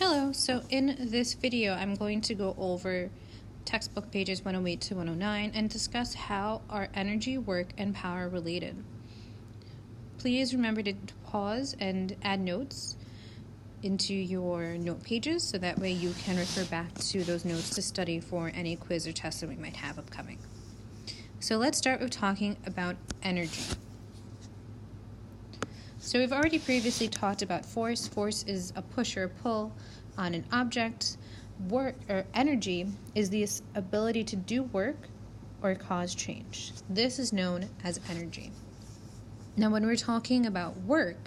Hello, so in this video I'm going to go over textbook pages 108 to 109 and discuss how are energy, work, and power related. Please remember to pause and add notes into your note pages so that way you can refer back to those notes to study for any quiz or test that we might have upcoming. So let's start with talking about energy. So we've already previously talked about force. Force is a push or a pull on an object. Work or energy is the ability to do work or cause change. This is known as energy. Now when we're talking about work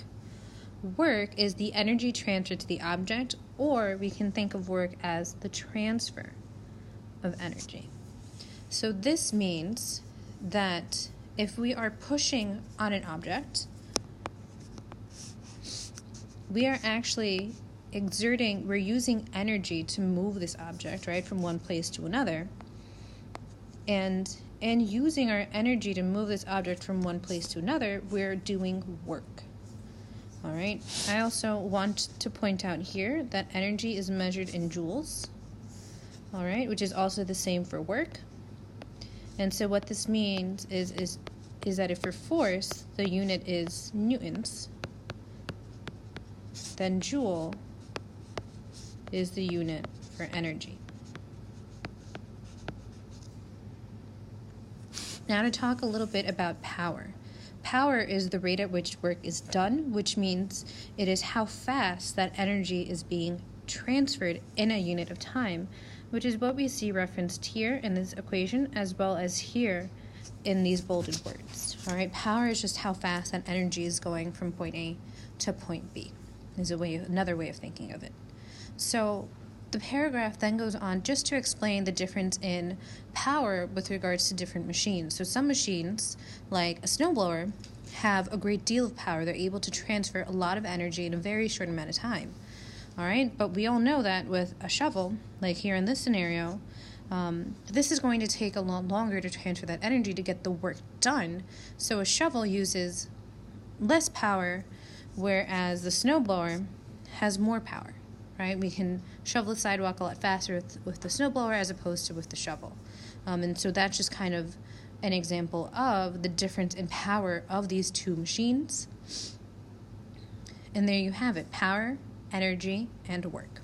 is the energy transferred to the object, or we can think of work as the transfer of energy. So this means that if we are pushing on an object, we are actually we're using energy to move this object, right, from one place to another. And using our energy to move this object from one place to another, we're doing work. All right. I also want to point out here that energy is measured in joules, all right, which is also the same for work. And so what this means is that if for force, the unit is newtons, then joule is the unit for energy. Now to talk a little bit about power. Power is the rate at which work is done, which means it is how fast that energy is being transferred in a unit of time, which is what we see referenced here in this equation as well as here in these bolded words. All right, power is just how fast that energy is going from point A to point B. Is another way of thinking of it. So the paragraph then goes on just to explain the difference in power with regards to different machines. So some machines, like a snowblower, have a great deal of power. They're able to transfer a lot of energy in a very short amount of time. All right, but we all know that with a shovel, like here in this scenario, this is going to take a lot longer to transfer that energy to get the work done. So a shovel uses less power, whereas the snowblower has more power, right? We can shovel the sidewalk a lot faster with the snowblower as opposed to with the shovel. And so that's just kind of an example of the difference in power of these two machines. And there you have it, power, energy, and work.